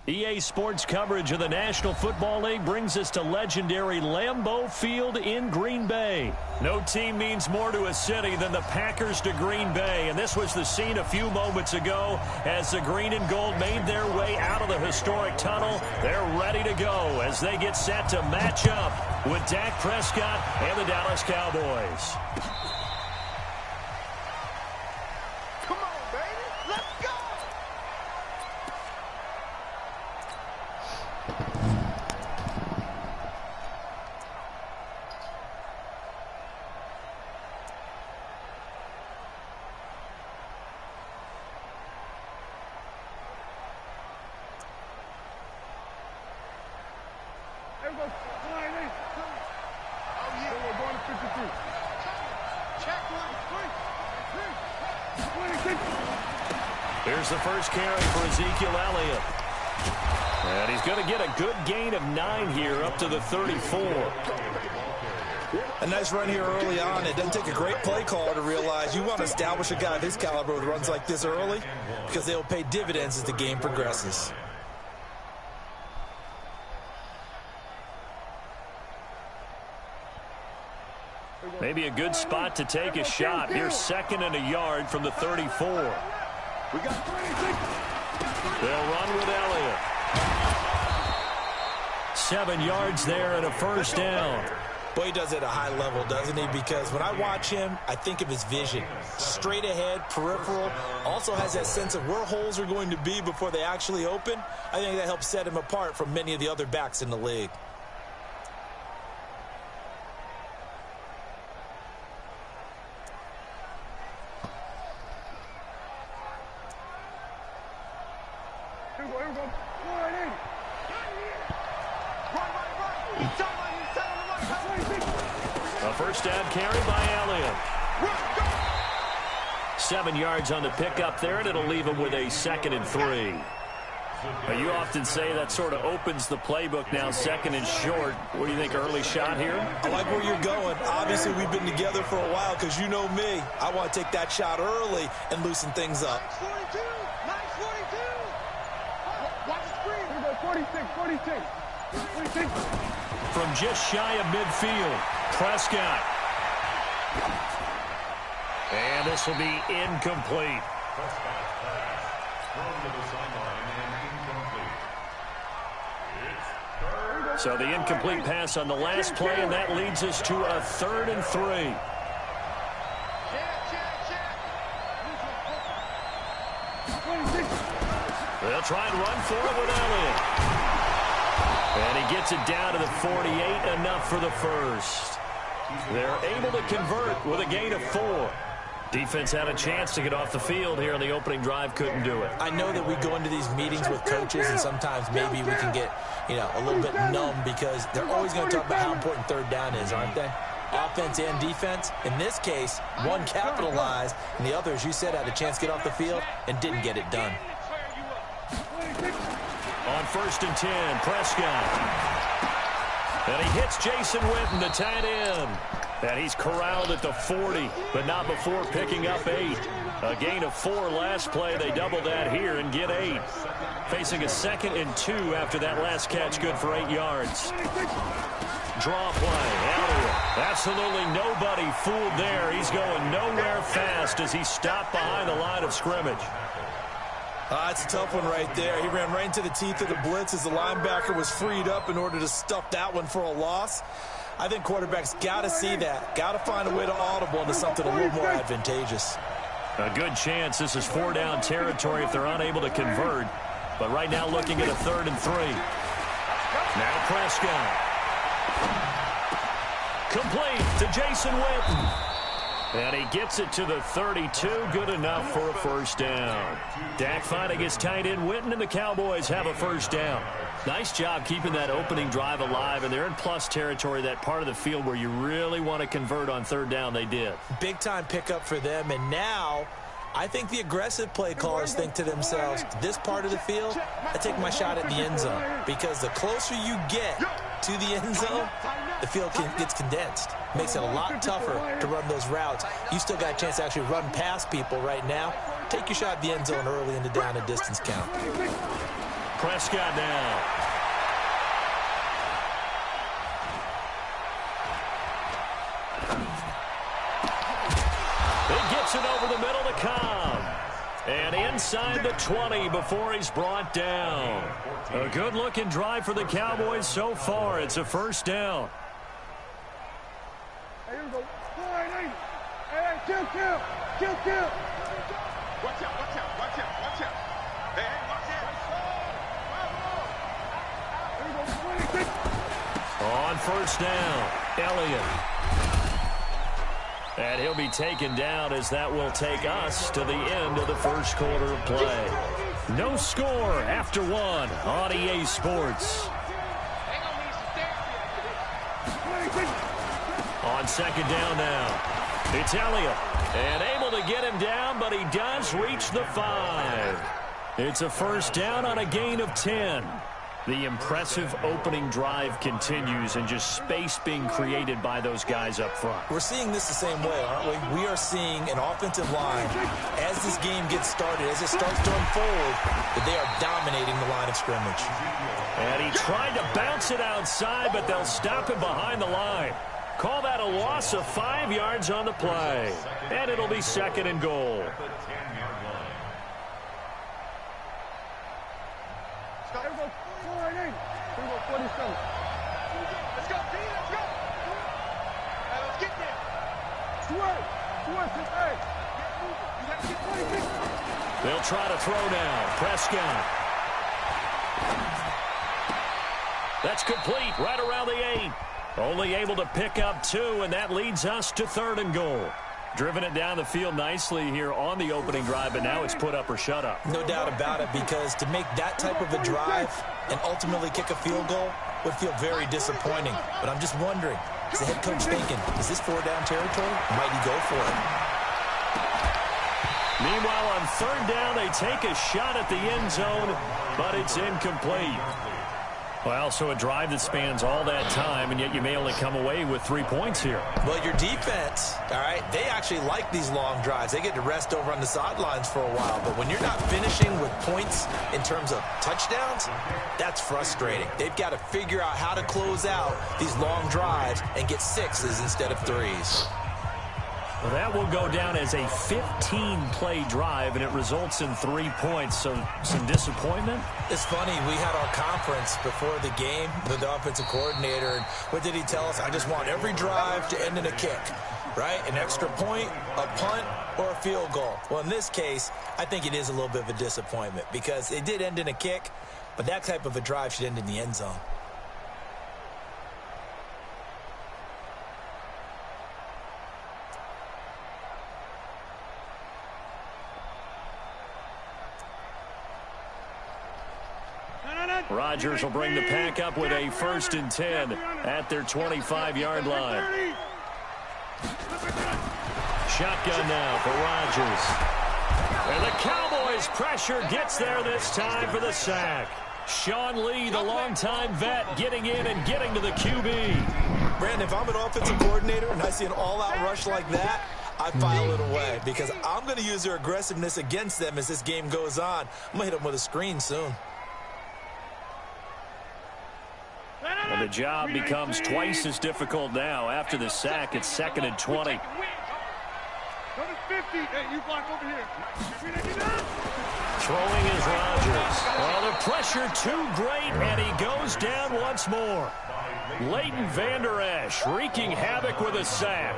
EA Sports coverage of the National Football League brings us to legendary Lambeau Field in Green Bay. No team means more to a city than the Packers to Green Bay, and this was the scene a few moments ago as the green and gold made their way out of the historic tunnel. They're ready to go as they get set to match up with Dak Prescott and the Dallas Cowboys. Here's the first carry for Ezekiel Elliott. And he's going to get a good gain of 9 here up to the 34. A nice run here early on. It doesn't take a great play caller to realize you want to establish a guy of his caliber with runs like this early because they'll pay dividends as the game progresses. Maybe a good spot to take a shot. Here's 2nd and a yard from the 34. They'll run with Elliott. 7 yards there and a first down. Boy, he does it at a high level, doesn't he? Because when I watch him, I think of his vision. Straight ahead, peripheral. Also has that sense of where holes are going to be before they actually open. I think that helps set him apart from many of the other backs in the league. A first down carry by Elliott. 7 yards on the pickup there, and it'll leave him with a 2nd and 3. You often say that sort of opens the playbook now, 2nd and short. What do you think, early shot here? I like where you're going. Obviously, we've been together for a while because you know me. I want to take that shot early and loosen things up. 46. From just shy of midfield, Prescott. And this will be incomplete. So the incomplete pass on the last play, and that leads us to a 3rd and 3. They'll try and run for it with Elliott. And he gets it down to the 48, enough for the first. They're able to convert with a gain of 4. Defense had a chance to get off the field here on the opening drive, couldn't do it. I know that we go into these meetings with coaches, and sometimes maybe we can get, a little bit numb because they're always going to talk about how important 3rd down is, aren't they? Offense and defense. In this case, one capitalized, and the other, as you said, had a chance to get off the field and didn't get it done. On 1st and 10, Prescott. And he hits Jason Witten, the tight end. And he's corralled at the 40, but not before picking up 8. A gain of 4 last play. They double that here and get 8. Facing a 2nd and 2 after that last catch, good for 8 yards. Draw play, Elliott. Absolutely nobody fooled there. He's going nowhere fast as he stopped behind the line of scrimmage. It's a tough one right there. He ran right into the teeth of the blitz as the linebacker was freed up in order to stuff that one for a loss. I think quarterbacks got to see that. Got to find a way to audible into something a little more advantageous. A good chance this is 4-down territory if they're unable to convert. But right now looking at a 3rd and 3. Now Prescott. Complete to Jason Witten. And he gets it to the 32, good enough for a first down. Dak finding his tight end Witten, and the Cowboys have a first down. Nice job keeping that opening drive alive, and they're in plus territory, that part of the field where you really want to convert on 3rd down. They did. Big-time pickup for them, and now I think the aggressive play callers think to themselves, this part of the field, I take my shot at the end zone, because the closer you get to the end zone, the field gets condensed. Makes it a lot tougher to run those routes. You still got a chance to actually run past people right now. Take your shot at the end zone early in the down and distance count. Prescott now. He gets it over the middle to Cobb. And inside the 20 before he's brought down. A good-looking drive for the Cowboys so far. It's a first down. Hey, here we go. Hey, kill. Watch out. Hey, watch out. Here we go. On first down, Elliott. And he'll be taken down as that will take us to the end of the first quarter of play. No score after one on EA Sports. On second down now, it's Elliott. And able to get him down, but he does reach the 5. It's a first down on a gain of 10. The impressive opening drive continues and just space being created by those guys up front. We're seeing this the same way, aren't we? We are seeing an offensive line, as this game gets started, as it starts to unfold, that they are dominating the line of scrimmage. And he tried to bounce it outside, but they'll stop him behind the line. Call that a loss of 5 yards on the play. And it'll be second and goal. They'll try to throw now. Prescott. That's complete right around the 8. Only able to pick up 2, and that leads us to third and goal. Driven it down the field nicely here on the opening drive, but now it's put up or shut up. No doubt about it, because to make that type of a drive and ultimately kick a field goal would feel very disappointing. But I'm just wondering, is the head coach thinking, is this 4-down territory? Might he go for it? Meanwhile, on third down, they take a shot at the end zone, but it's incomplete. Well, so a drive that spans all that time, and yet you may only come away with 3 points here. Well, your defense, all right, they actually like these long drives. They get to rest over on the sidelines for a while. But when you're not finishing with points in terms of touchdowns, that's frustrating. They've got to figure out how to close out these long drives and get 6s instead of 3s. Well, that will go down as a 15-play drive, and it results in 3 points. So some disappointment? It's funny. We had our conference before the game with the offensive coordinator. And what did he tell us? I just want every drive to end in a kick, right? An extra point, a punt, or a field goal. Well, in this case, I think it is a little bit of a disappointment because it did end in a kick, but that type of a drive should end in the end zone. Rodgers will bring the pack up with a 1st and 10 at their 25-yard line. Shotgun now for Rodgers. And the Cowboys' pressure gets there this time for the sack. Sean Lee, the longtime vet, getting in and getting to the QB. Brandon, if I'm an offensive coordinator and I see an all-out rush like that, I file it away because I'm going to use their aggressiveness against them as this game goes on. I'm going to hit them with a screen soon. And the job becomes twice as difficult now. After the sack, it's 2nd and 20. Throwing is Rodgers. Well, the pressure too great, and he goes down once more. Leighton Vander Esch wreaking havoc with a sack.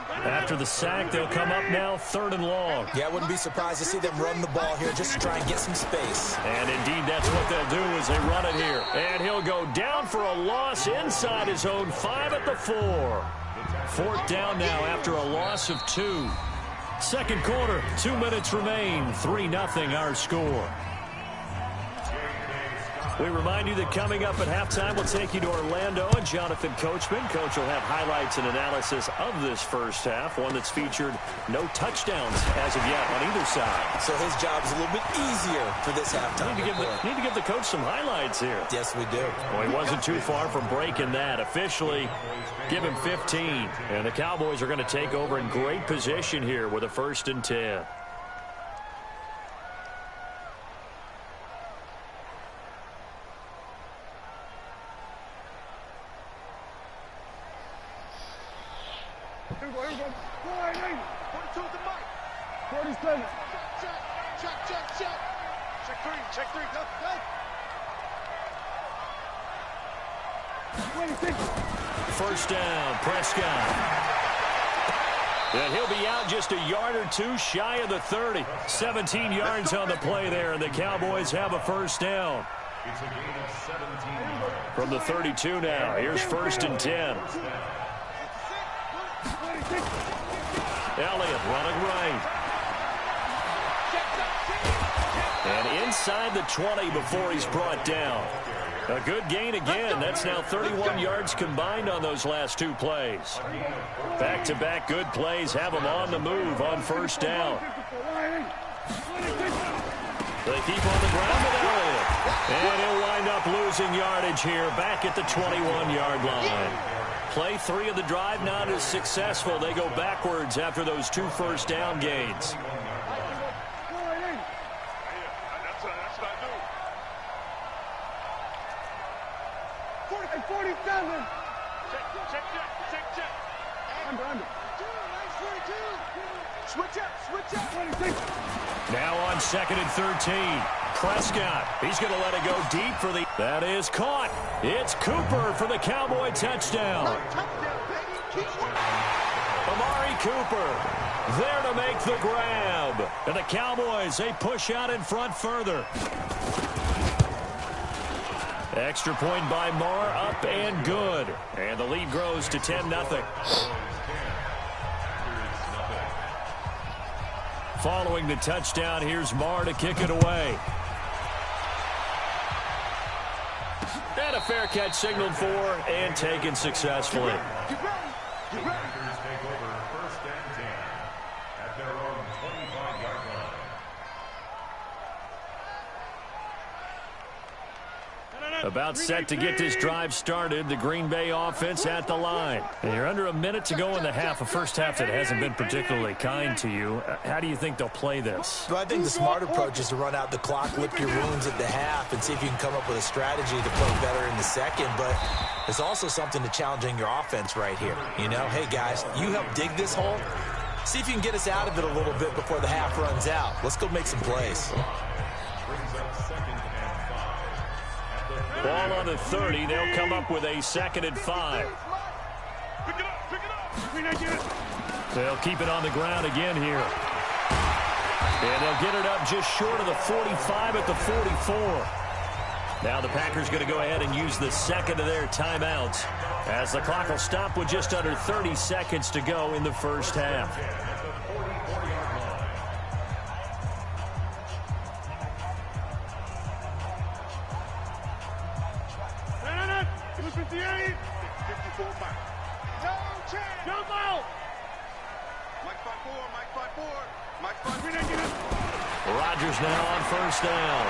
After the sack, they'll come up now 3rd and long. Yeah, I wouldn't be surprised to see them run the ball here just to try and get some space. And indeed, that's what they'll do as they run it here. And he'll go down for a loss inside his own 5 at the 4. 4th down now after a loss of 2. Second quarter, 2 minutes remain. 3-0 our score. We remind you that coming up at halftime, we'll take you to Orlando and Jonathan Coachman. Coach will have highlights and analysis of this first half, one that's featured no touchdowns as of yet on either side. So his job is a little bit easier for this halftime. Need to give the coach some highlights here. Yes, we do. Well, he wasn't too far from breaking that. Officially, give him 15. And the Cowboys are going to take over in great position here with a 1st and 10. Here we go. Wide 80. 42 at the mic. 47. Check. Check three. Go. 26. First down, Prescott. And he'll be out just a yard or two shy of the 30. 17 yards on the play there, and the Cowboys have a first down. It's a gain of 17. From the 32 now, here's first and 10. Elliott running right. And inside the 20 before he's brought down. A good gain again. That's now 31 yards combined on those last two plays. Back-to-back good plays have them on the move on first down. They keep on the ground with Elliott. And he'll wind up losing yardage here back at the 21-yard line. Play 3 of the drive not as successful. They go backwards after those 2 first down gains. Switch up. Now on second and 13. Prescott. He's going to let it go deep for the... That is caught. It's Cooper for the Cowboy touchdown. Amari Cooper there to make the grab. And the Cowboys, they push out in front further. Extra point by Marr, up and good. And the lead grows to 10-0. Following the touchdown, here's Marr to kick it away. And a fair catch signaled for and taken successfully. Packers take over first and 10 at their own 25-yard line. About set to get this drive started. The Green Bay offense at the line. And you're under a minute to go in the half. A first half that hasn't been particularly kind to you. How do you think they'll play this? Well, I think the smart approach is to run out the clock, lick your wounds at the half, and see if you can come up with a strategy to play better in the second. But there's also something to challenging your offense right here. You know, hey, guys, you help dig this hole. See if you can get us out of it a little bit before the half runs out. Let's go make some plays. Brings up second and 5. Ball on the 30. They'll come up with a second and 5. Pick it up. They'll keep it on the ground again here. And they'll get it up just short of the 45 at the 44. Now the Packers going to go ahead and use the second of their timeouts as the clock will stop with just under 30 seconds to go in the first half. Rodgers now on first down.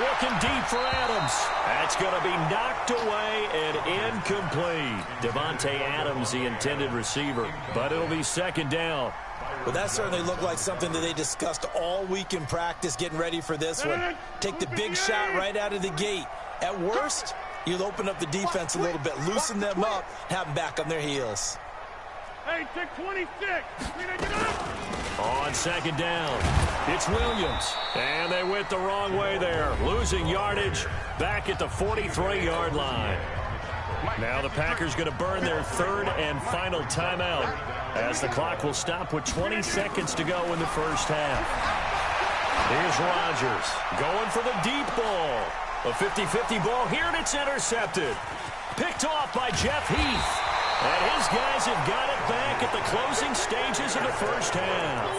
Looking deep for Adams. That's going to be knocked away and incomplete. Devontae Adams, the intended receiver, but it'll be second down. Well, that certainly looked like something that they discussed all week in practice, getting ready for this one. Take the big shot right out of the gate. At worst, you'll open up the defense a little bit, loosen them up, have them back on their heels. Hey, take 26. On second down, it's Williams. And they went the wrong way there, losing yardage back at the 43-yard line. Now the Packers going to burn their third and final timeout as the clock will stop with 20 seconds to go in the first half. Here's Rodgers going for the deep ball. A 50-50 ball here, and it's intercepted. Picked off by Jeff Heath. And his guys have got it back at the closing stages of the first half.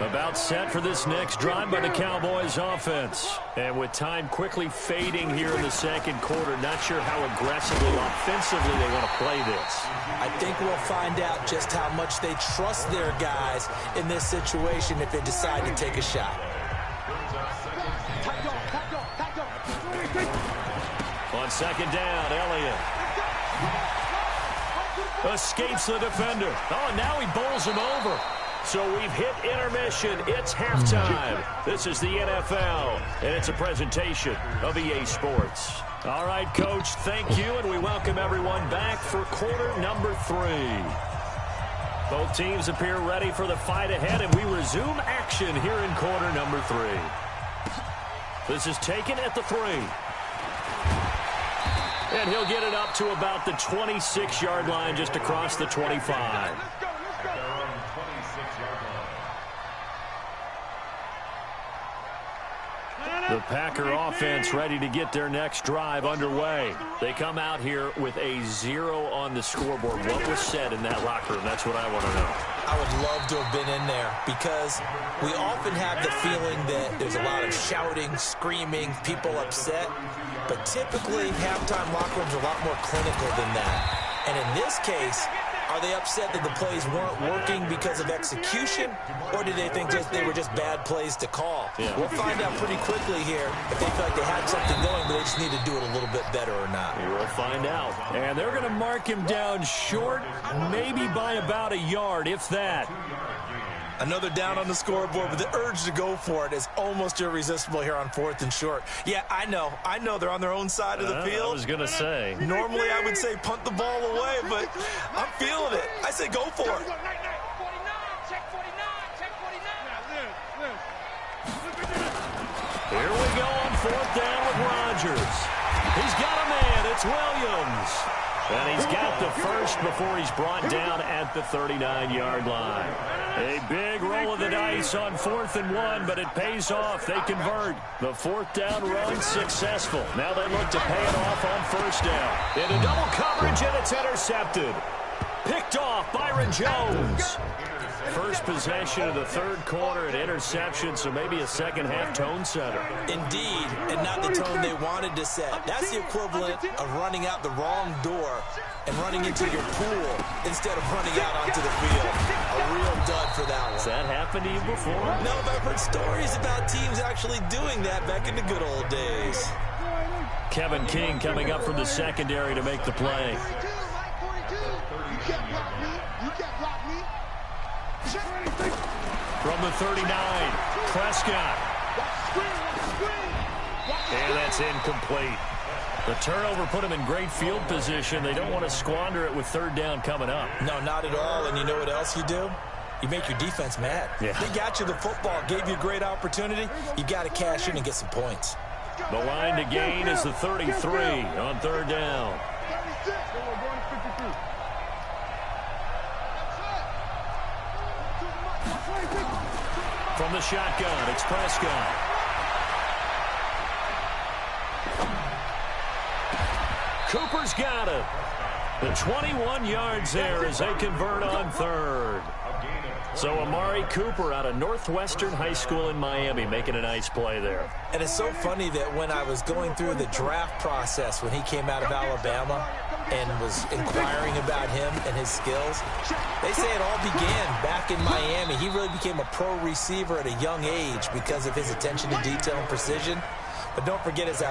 About set for this next drive by the Cowboys offense. And with time quickly fading here in the second quarter, not sure how aggressively, offensively they want to play this. I think we'll find out just how much they trust their guys in this situation if they decide to take a shot. On second down, Elliott escapes the defender. Oh, now he bowls him over. So we've hit intermission. It's halftime. This is the NFL, and it's a presentation of EA Sports. All right, Coach, thank you, and we welcome everyone back for quarter number 3. Both teams appear ready for the fight ahead, and we resume action here in quarter number 3. This is taken at the 3. And he'll get it up to about the 26-yard line, just across the 25. The Packer offense ready to get their next drive underway. They come out here with a 0 on the scoreboard. What was said in that locker room? That's what I want to know. I would love to have been in there because we often have the feeling that there's a lot of shouting, screaming, people upset. But typically, halftime locker rooms are a lot more clinical than that. And in this case, are they upset that the plays weren't working because of execution, or did they think they were just bad plays to call? Yeah. We'll find out pretty quickly here if they feel like they had something going, but they just need to do it a little bit better or not. We'll find out. And they're going to mark him down short, maybe by about a yard, if that. Another down on the scoreboard, but the urge to go for it is almost irresistible here on 4th and short. Yeah, I know they're on their own side of the field. I was going to say. Normally I would say punt the ball away, but I'm feeling it. I say go for it. Here we go on 4th down with Rodgers. He's got a man. It's Williams. And he's got the first before he's brought down at the 39-yard line. A big roll of the dice on 4th and 1, but it pays off. They convert. The 4th down run successful. Now they look to pay it off on 1st down. Into double coverage, and it's intercepted. Picked off Byron Jones. First possession of the 3rd quarter, an interception, so maybe a second-half tone setter. Indeed, and not the tone they wanted to set. That's the equivalent of running out the wrong door and running into your pool instead of running out onto the field. A real dud for that one. Has that happened to you before? No, but I've heard stories about teams actually doing that back in the good old days. Kevin King coming up from the secondary to make the play. From the 39, Prescott. And that's incomplete. The turnover put him in great field position. They don't want to squander it with 3rd down coming up. No, not at all. And you know what else you do? You make your defense mad. Yeah. They got you the football, gave you a great opportunity. You got to cash in and get some points. The line to gain is the 33 on 3rd down. From the shotgun, it's Prescott. Cooper's got it. The 21 yards there as they convert on 3rd. So Amari Cooper out of Northwestern High School in Miami making a nice play there. And it's so funny that when I was going through the draft process when he came out of Alabama and was inquiring about him and his skills, they say it all began back in Miami. He really became a pro receiver at a young age because of his attention to detail and precision. But don't forget his